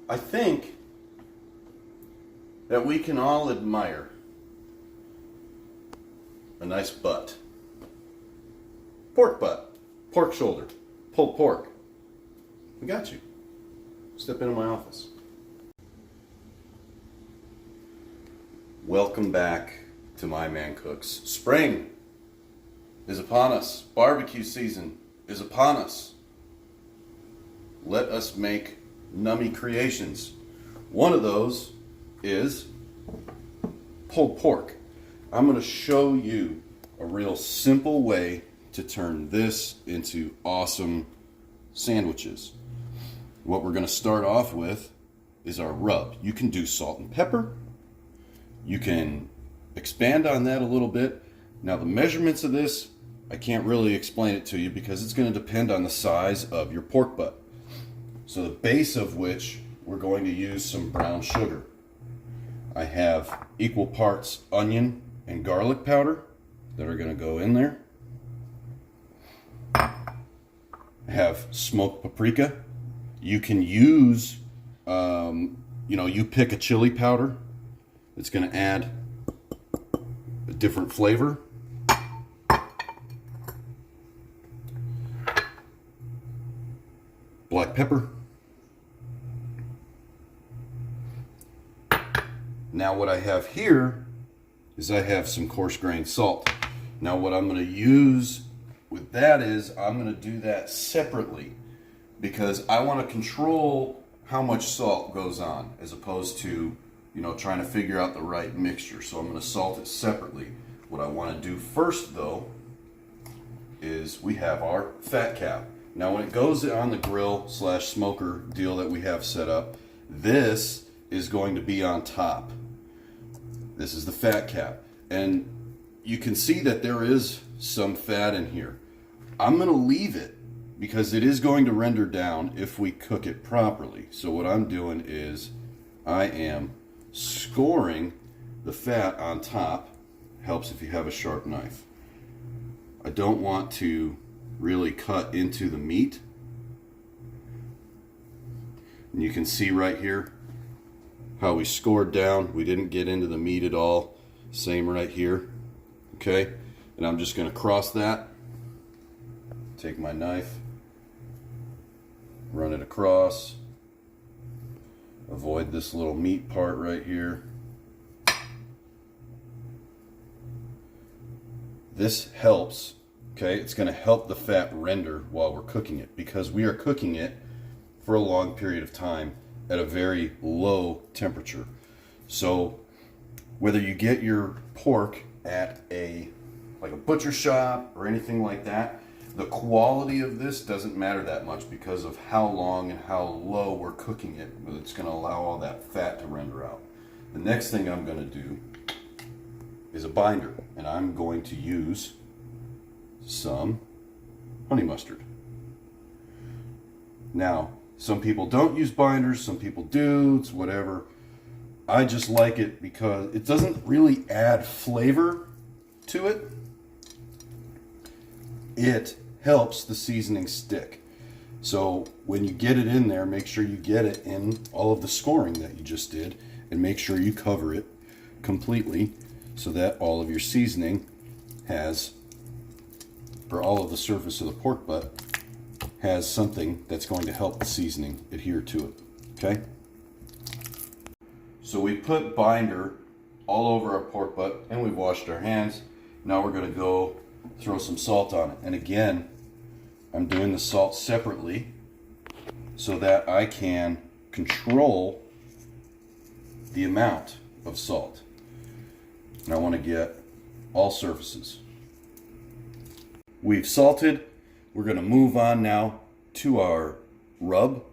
I think that we can all admire a nice butt. Pork butt, pork shoulder, pulled pork. We got you. Step into my office. Welcome back to My Man Cooks. Spring is upon us. Barbecue season is upon us. Let us make nummy creations. One of those is pulled pork. I'm going to show you a real simple way to turn this into awesome sandwiches. What we're going to start off with is our rub. You can do salt and pepper. You can expand on that a little bit. Now the measurements of this, I can't really explain it to you because it's going to depend on the size of your pork butt. So the base of which we're going to use some brown sugar. I have equal parts onion and garlic powder that are going to go in there. I have smoked paprika. You can use, you pick a chili powder. It's going to add a different flavor. Black pepper. Now what I have here is I have some coarse grained salt. Now what I'm going to use with that is I'm going to do that separately because I want to control how much salt goes on as opposed to trying to figure out the right mixture. So I'm going to salt it separately. What I want to do first though is we have our fat cap. Now when it goes on the grill / smoker deal that we have set up, this is going to be on top. This is the fat cap. And you can see that there is some fat in here. I'm going to leave it because it is going to render down if we cook it properly. So what I'm doing is I am scoring the fat on top. Helps if you have a sharp knife. I don't want to really cut into the meat. And you can see right here how we scored down. We didn't get into the meat at all. Same right here. Okay, and I'm just going to cross that. Take my knife, run it across. Avoid this little meat part right here. This helps. Okay, it's going to help the fat render while we're cooking it because we are cooking it for a long period of time at a very low temperature. So whether you get your pork at a butcher shop or anything like that, the quality of this doesn't matter that much because of how long and how low we're cooking it. It's going to allow all that fat to render out. The next thing I'm going to do is a binder, and I'm going to use some honey mustard. Now, some people don't use binders, some people do, it's whatever. I just like it because it doesn't really add flavor to it. It helps the seasoning stick. So when you get it in there, make sure you get it in all of the scoring that you just did and make sure you cover it completely so that all of your seasoning all of the surface of the pork butt has something that's going to help the seasoning adhere to it. Okay? So we put binder all over our pork butt and we've washed our hands. Now we're going to go throw some salt on it. And again, I'm doing the salt separately so that I can control the amount of salt. And I want to get all surfaces. We've salted. We're going to move on now to our rub,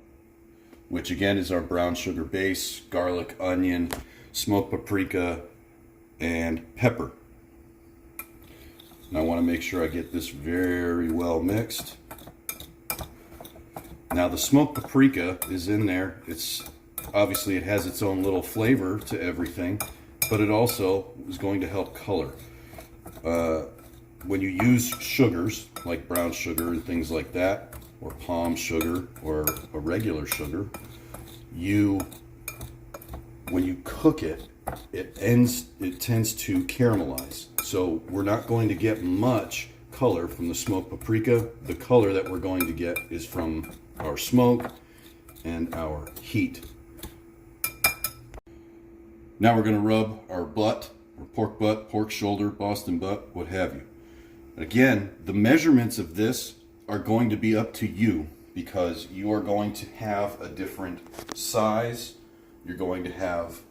which again is our brown sugar base, garlic, onion, smoked paprika, and pepper. And I want to make sure I get this very well mixed. Now the smoked paprika is in there. Obviously it has its own little flavor to everything, but it also is going to help color. When you use sugars like brown sugar and things like that, or palm sugar or a regular sugar, when you cook it, it tends to caramelize. So we're not going to get much color from the smoked paprika. The color that we're going to get is from our smoke and our heat. Now we're going to rub our butt, or pork butt, pork shoulder, Boston butt, what have you. Again, the measurements of this are going to be up to you, because you are going to have a different size, you're going to have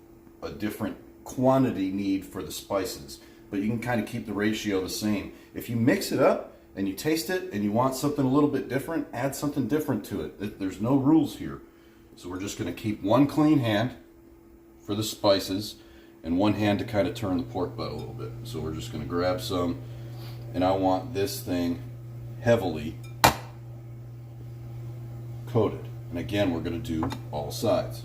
a different quantity need for the spices, but you can kind of keep the ratio the same. If you mix it up and you taste it and you want something a little bit different, add something different to it. There's no rules here. So we're just going to keep one clean hand for the spices and one hand to kind of turn the pork butt a little bit. So we're just going to grab some, and I want this thing heavily coated. And again, we're going to do all sides.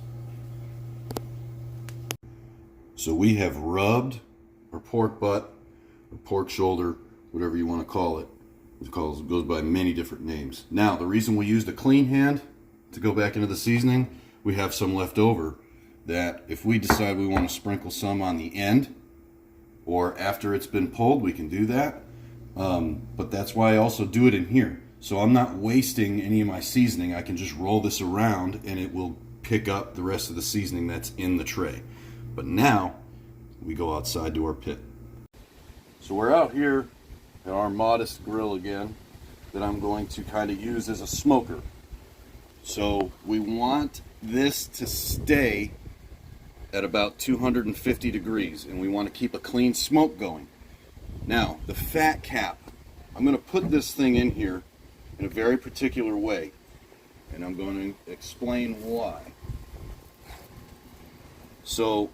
So we have rubbed our pork butt, or pork shoulder, whatever you want to call it. It goes by many different names. Now, the reason we used a clean hand to go back into the seasoning, we have some left over that if we decide we want to sprinkle some on the end or after it's been pulled, we can do that. But that's why I also do it in here. So I'm not wasting any of my seasoning. I can just roll this around and it will pick up the rest of the seasoning that's in the tray. But now we go outside to our pit. So we're out here at our modest grill again that I'm going to kind of use as a smoker. So we want this to stay at about 250 degrees, and we want to keep a clean smoke going. Now, the fat cap, I'm going to put this thing in here in a very particular way, and I'm going to explain why. So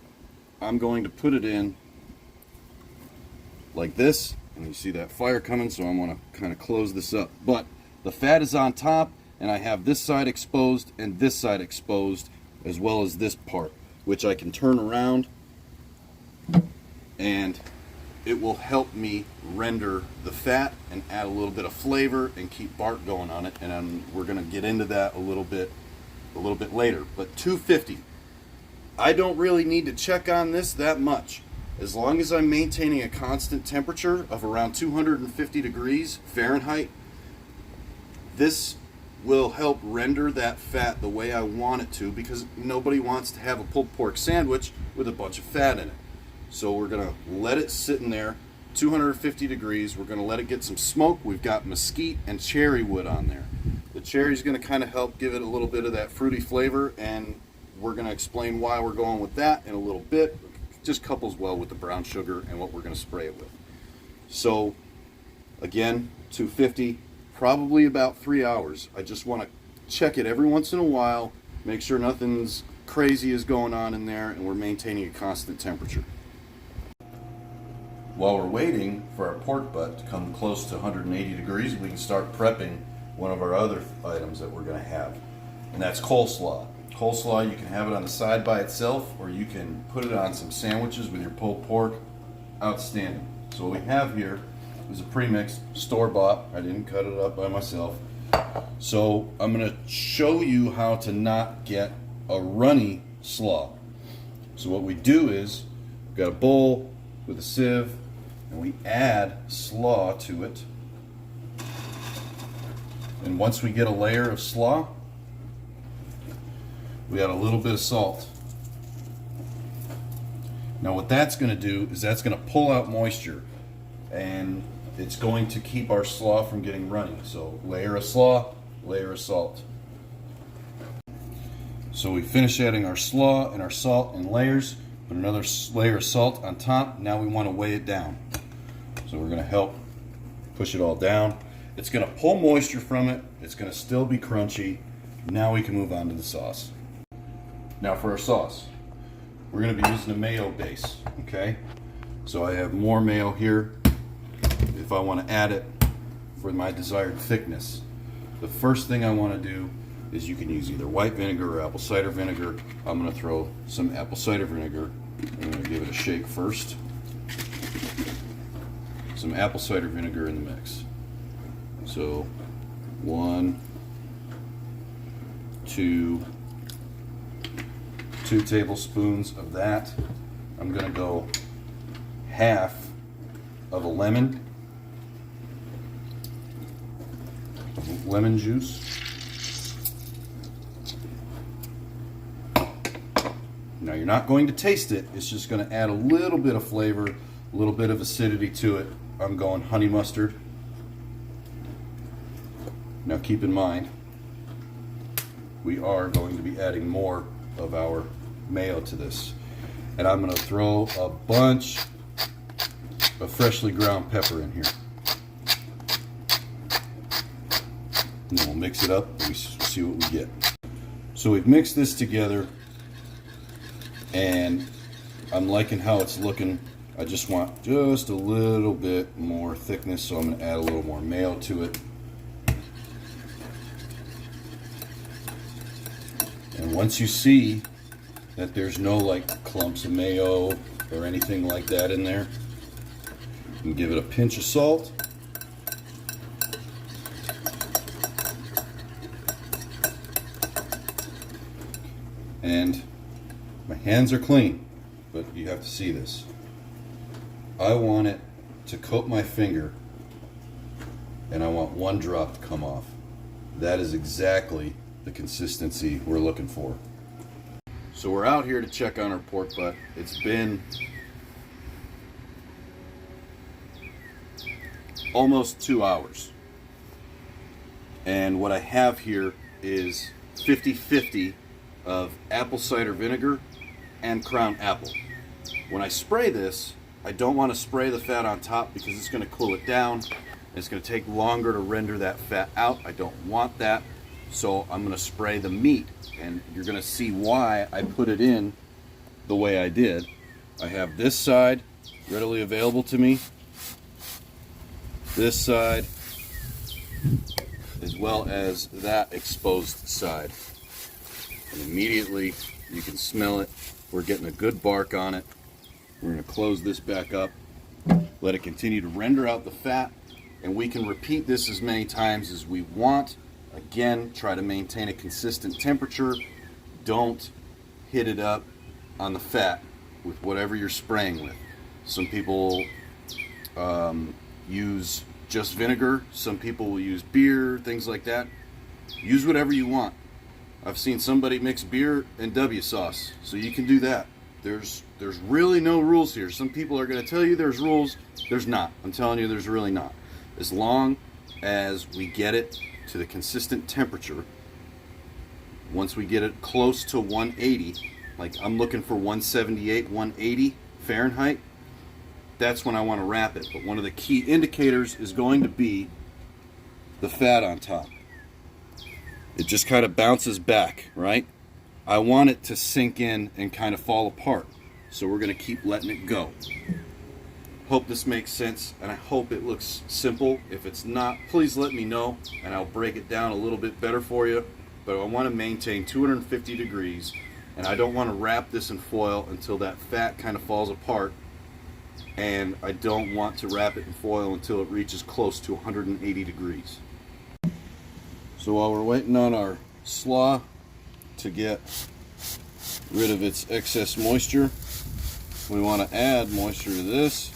I'm going to put it in like this, and you see that fire coming, so I want to kind of close this up. But the fat is on top, and I have this side exposed and this side exposed, as well as this part, which I can turn around, and it will help me render the fat and add a little bit of flavor and keep bark going on it. And we're going to get into that a little bit later. But 250, I don't really need to check on this that much. As long as I'm maintaining a constant temperature of around 250 degrees Fahrenheit, this will help render that fat the way I want it to, because nobody wants to have a pulled pork sandwich with a bunch of fat in it. So we're going to let it sit in there, 250 degrees. We're going to let it get some smoke. We've got mesquite and cherry wood on there. The cherry is going to kind of help give it a little bit of that fruity flavor, and we're going to explain why we're going with that in a little bit. It just couples well with the brown sugar and what we're going to spray it with. So again, 250, probably about 3 hours. I just want to check it every once in a while, make sure nothing's crazy is going on in there, and we're maintaining a constant temperature. While we're waiting for our pork butt to come close to 180 degrees, we can start prepping one of our other items that we're going to have, and that's coleslaw. Coleslaw, you can have it on the side by itself, or you can put it on some sandwiches with your pulled pork. Outstanding. So what we have here is a premix, store-bought. I didn't cut it up by myself. So I'm going to show you how to not get a runny slaw. So what we do is, we've got a bowl with a sieve, and we add slaw to it. And once we get a layer of slaw, we add a little bit of salt. Now what that's going to do is that's going to pull out moisture, and it's going to keep our slaw from getting runny. So layer of slaw, layer of salt. So we finish adding our slaw and our salt in layers, put another layer of salt on top. Now we want to weigh it down. So we're going to help push it all down. It's going to pull moisture from it. It's going to still be crunchy. Now we can move on to the sauce. Now for our sauce, we're going to be using a mayo base, okay? So I have more mayo here if I want to add it for my desired thickness. The first thing I want to do is, you can use either white vinegar or apple cider vinegar. I'm going to throw some apple cider vinegar. I'm going to give it a shake first. Some apple cider vinegar in the mix. So 1, 2, 2 tablespoons of that. I'm going to go half of a lemon juice. Now you're not going to taste it, it's just going to add a little bit of flavor, a little bit of acidity to it. I'm going honey mustard. Now keep in mind, we are going to be adding more of our mayo to this. And I'm going to throw a bunch of freshly ground pepper in here. And then we'll mix it up and we see what we get. So we've mixed this together and I'm liking how it's looking. I just want just a little bit more thickness, so I'm going to add a little more mayo to it. And once you see that there's no like clumps of mayo or anything like that in there, you can give it a pinch of salt. And my hands are clean, but you have to see this. I want it to coat my finger, and I want 1 drop to come off. That is exactly the consistency we're looking for. So we're out here to check on our pork butt. It's been almost 2 hours. And what I have here is 50-50 of apple cider vinegar and crown apple. When I spray this, I don't want to spray the fat on top because it's going to cool it down. It's going to take longer to render that fat out. I don't want that. So I'm going to spray the meat, and you're going to see why I put it in the way I did. I have this side readily available to me, this side, as well as that exposed side. And immediately you can smell it. We're getting a good bark on it. We're going to close this back up, let it continue to render out the fat, and we can repeat this as many times as we want. Again, try to maintain a consistent temperature. Don't hit it up on the fat with whatever you're spraying with. Some people use just vinegar. Some people will use beer, things like that. Use whatever you want. I've seen somebody mix beer and W sauce, so you can do that. There's really no rules here. Some people are going to tell you there's rules. There's not. I'm telling you, there's really not. As long as we get it to the consistent temperature, once we get it close to 180, like I'm looking for 178, 180 Fahrenheit, that's when I want to wrap it. But one of the key indicators is going to be the fat on top. It just kind of bounces back, right? I want it to sink in and kind of fall apart. So we're going to keep letting it go. Hope this makes sense, and I hope it looks simple. If it's not, please let me know, and I'll break it down a little bit better for you. But I want to maintain 250 degrees, and I don't want to wrap this in foil until that fat kind of falls apart. And I don't want to wrap it in foil until it reaches close to 180 degrees. So while we're waiting on our slaw to get rid of its excess moisture, we want to add moisture to this.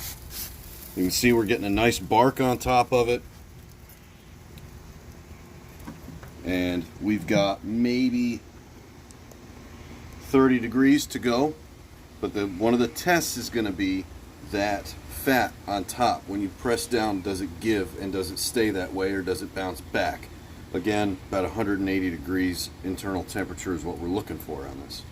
You can see we're getting a nice bark on top of it. And we've got maybe 30 degrees to go. But one of the tests is going to be that fat on top. When you press down, does it give and does it stay that way, or does it bounce back? Again, about 180 degrees internal temperature is what we're looking for on this.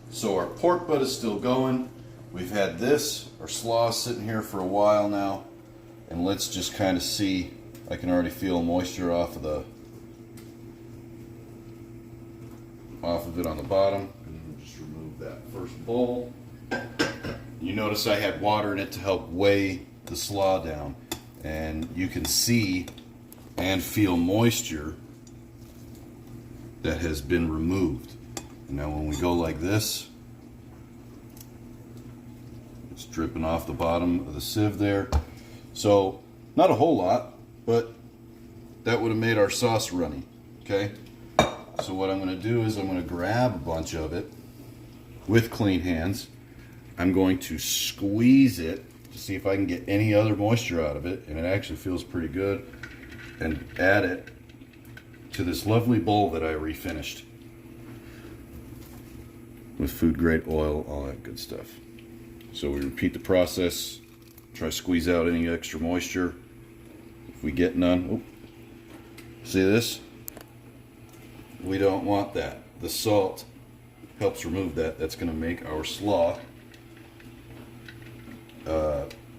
So our pork butt is still going. We've had this, our slaw, sitting here for a while now. And let's just kind of see. I can already feel moisture off of it on the bottom. And just remove that first bowl. You notice I had water in it to help weigh the slaw down. And you can see and feel moisture that has been removed. And now when we go like this, it's dripping off the bottom of the sieve there. So not a whole lot, but that would have made our sauce runny. Okay, So what I'm going to do is I'm going to grab a bunch of it with clean hands. I'm going to squeeze it to see if I can get any other moisture out of it, and it actually feels pretty good, and add it to this lovely bowl that I refinished with food grade oil, all that good stuff. So we repeat the process, try to squeeze out any extra moisture. If we get none, see this? We don't want that. The salt helps remove that. That's going to make our slaw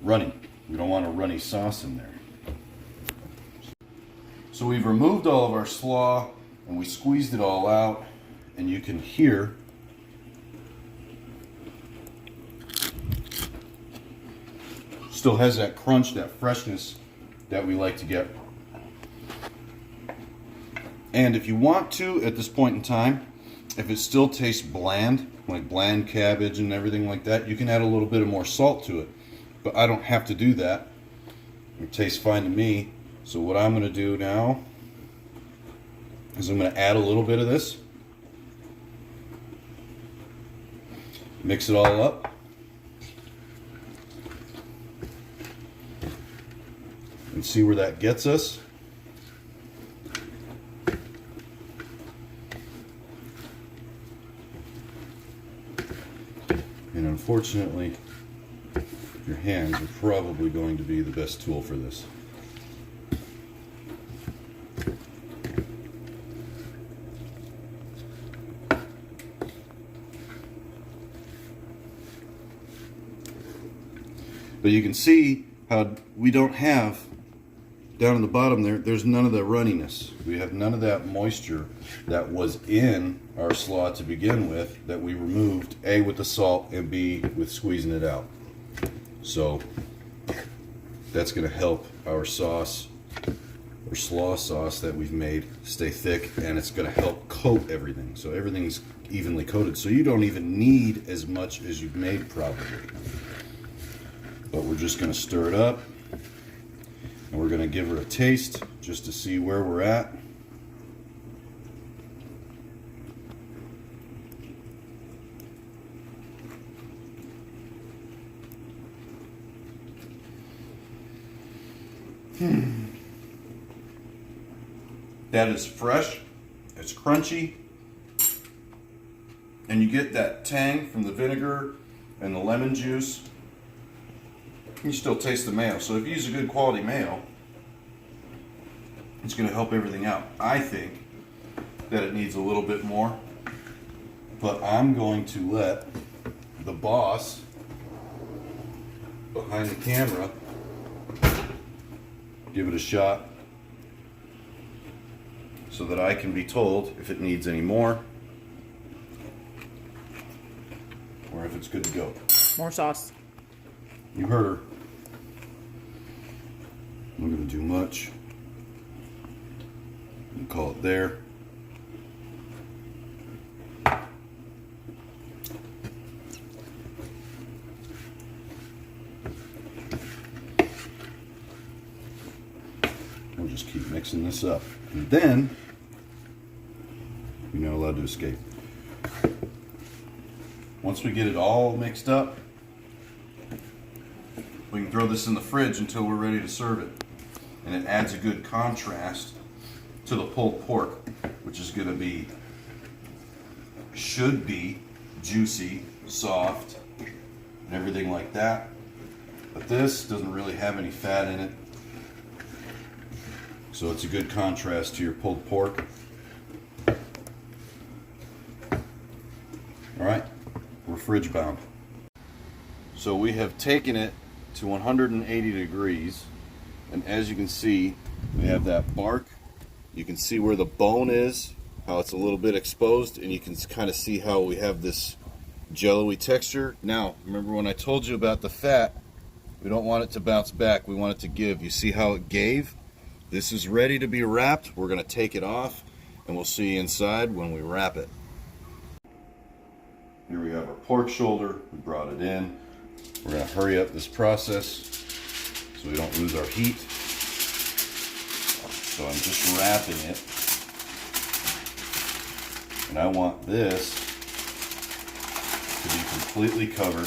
runny. We don't want a runny sauce in there. So we've removed all of our slaw and we squeezed it all out, and you can hear still has that crunch, that freshness that we like to get. And if you want to, at this point in time, if it still tastes bland, like bland cabbage and everything like that, you can add a little bit of more salt to it. But I don't have to do that. It tastes fine to me. So what I'm going to do now is I'm going to add a little bit of this. Mix it all up. And see where that gets us. And unfortunately, your hands are probably going to be the best tool for this. But you can see how we don't have, down in the bottom there's none of the runniness. We have none of that moisture that was in our slaw to begin with, that we removed, A, with the salt, and B, with squeezing it out. So that's going to help our sauce, or slaw sauce that we've made, stay thick, and it's going to help coat everything. So everything's evenly coated, so you don't even need as much as you've made probably. But we're just going to stir it up, and we're going to give her a taste just to see where we're at. That is fresh, it's crunchy, and you get that tang from the vinegar and the lemon juice. You still taste the mayo. So if you use a good quality mayo, it's going to help everything out. I think that it needs a little bit more, but I'm going to let the boss behind the camera give it a shot so that I can be told if it needs any more or if it's good to go. More sauce. You heard her. I'm not going to do much. We'll call it there. We'll just keep mixing this up. And then, you're not allowed to escape. Once we get it all mixed up, we can throw this in the fridge until we're ready to serve it. And it adds a good contrast to the pulled pork, which is going to be, should be juicy, soft, and everything like that. But this doesn't really have any fat in it. So it's a good contrast to your pulled pork. Alright, we're fridge bound. So we have taken it to 180 degrees, and as you can see, we have that bark. You can see where the bone is, how it's a little bit exposed, and you can kind of see how we have this jello-y texture. Now, remember when I told you about the fat, we don't want it to bounce back, we want it to give. You see how it gave? This is ready to be wrapped. We're going to take it off, and we'll see you inside when we wrap it. Here we have our pork shoulder. We brought it in. We're going to hurry up this process so we don't lose our heat. So I'm just wrapping it And I want this to be completely covered.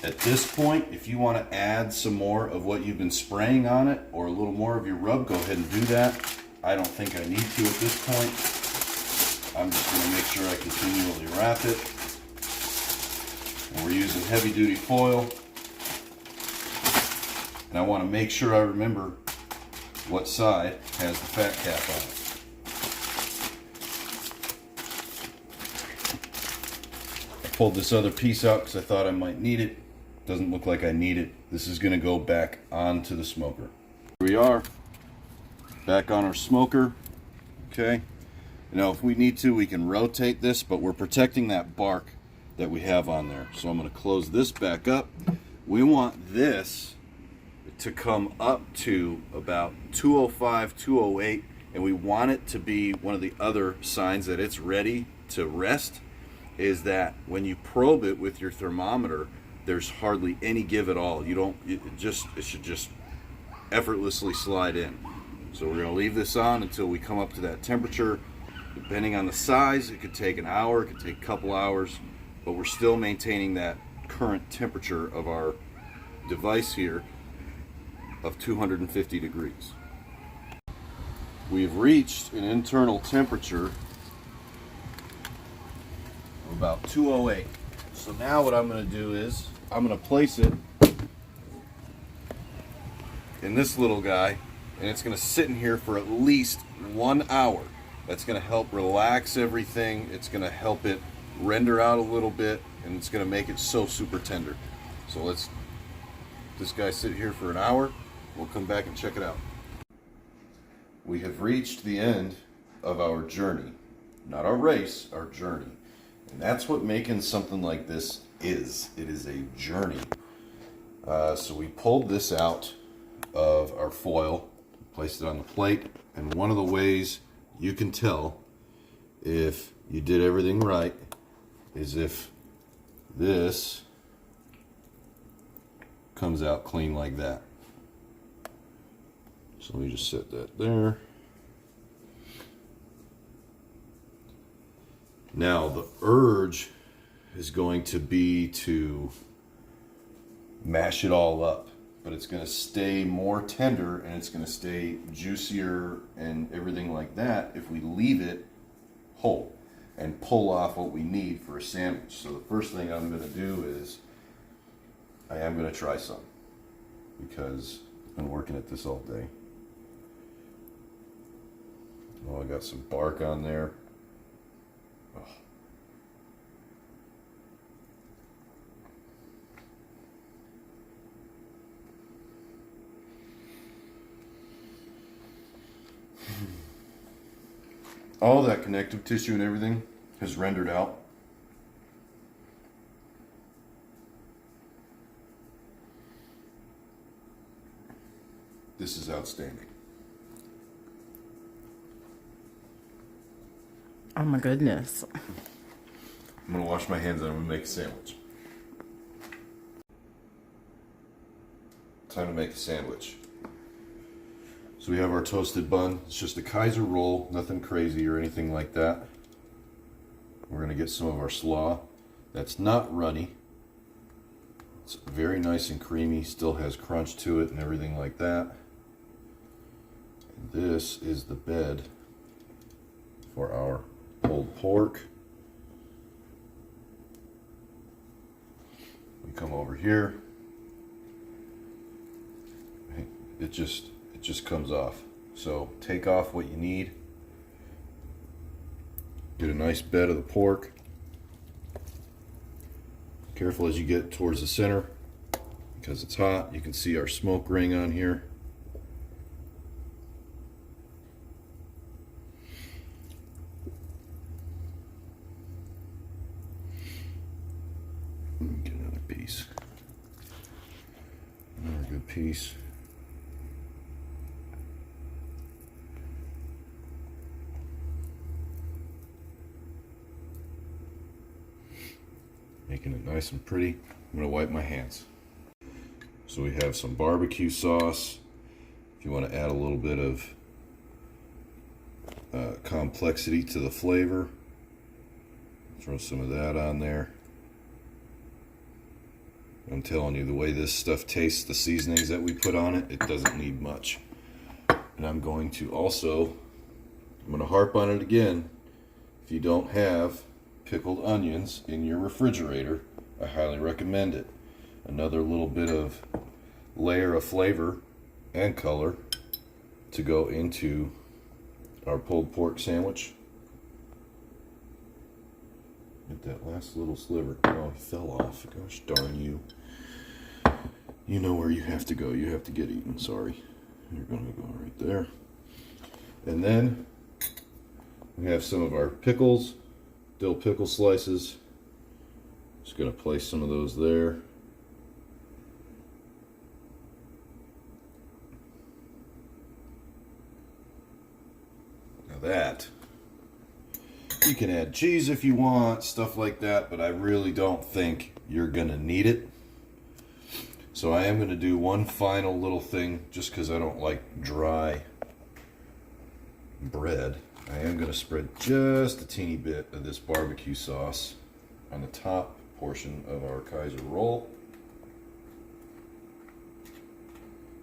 At this point, if you want to add some more of what you've been spraying on it or a little more of your rub, go ahead and do that. I don't think I need to at this point. I'm just going to make sure I continually wrap it. And we're using heavy duty foil. And I want to make sure I remember what side has the fat cap on it. I pulled this other piece out because I thought I might need it. Doesn't look like I need it. This is going to go back onto the smoker. Here we are, back on our smoker. Okay. Now if we need to, we can rotate this, but we're protecting that bark that we have on there. So I'm going to close this back up. We want this to come up to about 205, 208, and we want it to be one of the other signs that it's ready to rest is that when you probe it with your thermometer, there's hardly any give at all. It should just effortlessly slide in. So we're going to leave this on until we come up to that temperature. Depending on the size, it could take an hour, it could take a couple hours, but we're still maintaining that current temperature of our device here of 250 degrees. We've reached an internal temperature of about 208. So now what I'm going to do is I'm going to place it in this little guy, and it's going to sit in here for at least 1 hour. That's going to help relax everything. It's going to help it render out a little bit, and it's going to make it so super tender. So let's this guy sit here for an hour. We'll come back and check it out. We have reached the end of our journey. Not our race, our journey. And that's what making something like this is. It is a journey. So we pulled this out of our foil, placed it on the plate, and one of the ways you can tell if you did everything right is if this comes out clean like that. So let me just set that there. Now the urge is going to be to mash it all up, but it's going to stay more tender and it's going to stay juicier and everything like that if we leave it whole and pull off what we need for a sandwich. So the first thing I'm going to do is I am going to try some because I've been working at this all day. Oh, I got some bark on there. Oh. All that connective tissue and everything has rendered out. This is outstanding. Oh my goodness. I'm gonna wash my hands and I'm gonna make a sandwich. Time to make a sandwich. So we have our toasted bun. It's just a Kaiser roll, nothing crazy or anything like that. We're gonna get some of our slaw. That's not runny. It's very nice and creamy, still has crunch to it and everything like that. And this is the bed for our pulled pork. We come over here. It just comes off. So take off what you need. Get a nice bed of the pork. Careful as you get towards the center because it's hot. You can see our smoke ring on here. Get another piece. Another good piece. Making it nice and pretty. I'm going to wipe my hands. So we have some barbecue sauce. If you want to add a little bit of complexity to the flavor, Throw some of that on there. I'm telling you, the way this stuff tastes, the seasonings that we put on it, it doesn't need much. And I'm going to harp on it again. If you don't have pickled onions in your refrigerator, I highly recommend it. Another little bit of layer of flavor and color to go into our pulled pork sandwich. Get that last little sliver. Oh, he fell off. Gosh darn you. You know where you have to go. You have to get eaten. Sorry. You're going to go right there. And then we have some of our pickles, dill pickle slices. Just going to place some of those there. Now that, you can add cheese if you want, stuff like that, but I really don't think you're going to need it. So I am going to do one final little thing, just because I don't like dry bread. I am going to spread just a teeny bit of this barbecue sauce on the top portion of our Kaiser roll.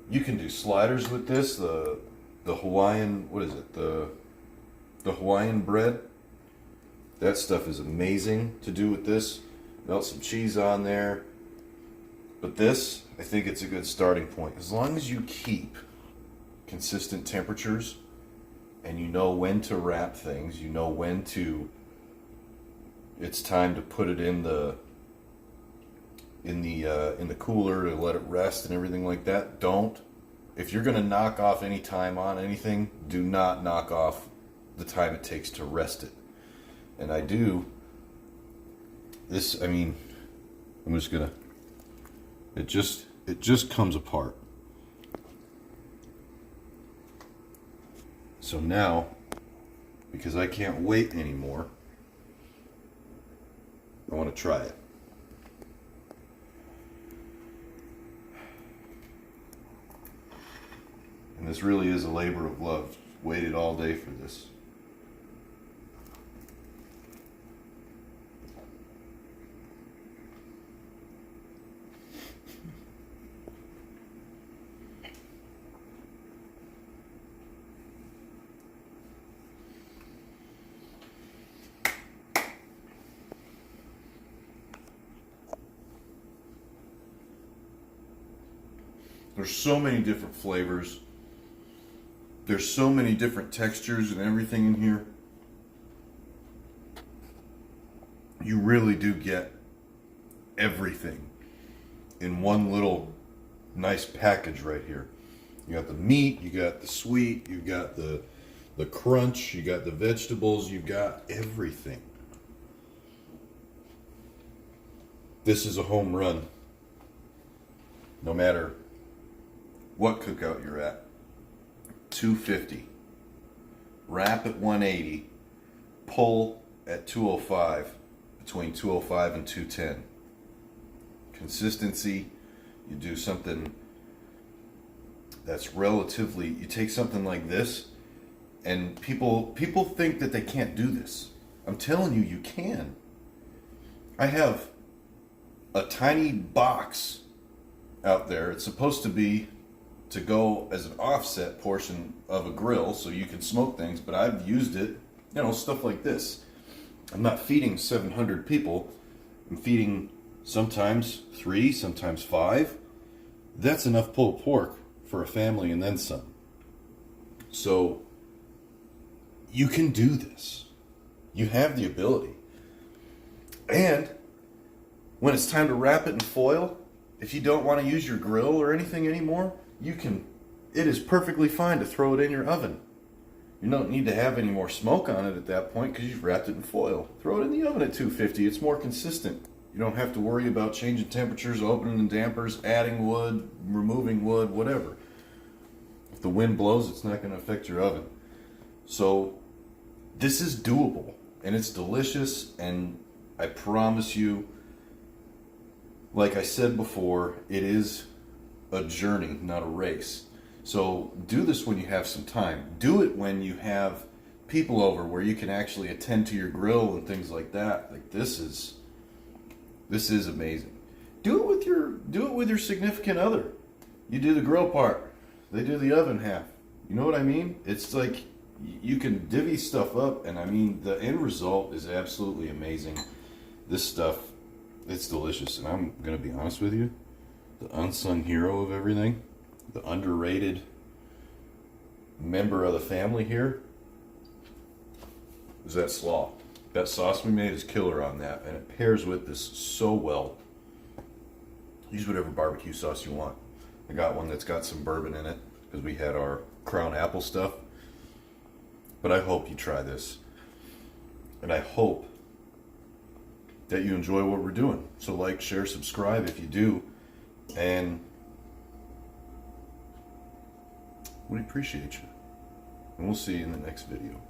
You can do sliders with this, the Hawaiian, what is it, the Hawaiian bread. That stuff is amazing to do with this. Melt some cheese on there. But this, I think it's a good starting point. As long as you keep consistent temperatures and you know when to wrap things, you know when to, it's time to put it in the cooler to let it rest and everything like that. Don't. If you're going to knock off any time on anything, do not knock off the time it takes to rest it. And I do this, I mean, I'm just going to, it just comes apart. So now, because I can't wait anymore, I want to try it. And this really is a labor of love. Waited all day for this. There's so many different flavors. There's so many different textures and everything in here. You really do get everything in one little nice package right here. You got the meat, you got the sweet, you got the crunch, you got the vegetables, you got everything. This is a home run. No matter what cookout you're at. $2.50. Wrap at $1.80. Pull at $2.05. Between $2.05 and $2.10. Consistency. You do something that's relatively, you take something like this, and people think that they can't do this. I'm telling you, you can. I have a tiny box out there. It's supposed to be to go as an offset portion of a grill so you can smoke things, but I've used it, stuff like this. I'm not feeding 700 people. I'm feeding sometimes 3, sometimes 5. That's enough pulled pork for a family and then some. So you can do this. You have the ability. And when it's time to wrap it in foil, if you don't want to use your grill or anything anymore, it is perfectly fine to throw it in your oven. You don't need to have any more smoke on it at that point because you've wrapped it in foil. Throw it in the oven at 250. It's more consistent. You don't have to worry about changing temperatures, opening the dampers, adding wood, removing wood, whatever. If the wind blows, it's not going to affect your oven. So this is doable, and it's delicious, and I promise you, like I said before, it is a journey, not a race. So do this when you have some time. Do it when you have people over where you can actually attend to your grill and things like that. Like this is amazing. Do it with your significant other. You do the grill part, they do the oven half. You know what I mean? It's like you can divvy stuff up, and I mean the end result is absolutely amazing. This stuff, it's delicious, and I'm gonna be honest with you, the unsung hero of everything, the underrated member of the family here, is that slaw. That sauce we made is killer on that, and it pairs with this so well. Use whatever barbecue sauce you want. I got one that's got some bourbon in it because we had our Crown Apple stuff. But I hope you try this. And I hope that you enjoy what we're doing. So like, share, subscribe if you do. And we appreciate you. And we'll see you in the next video.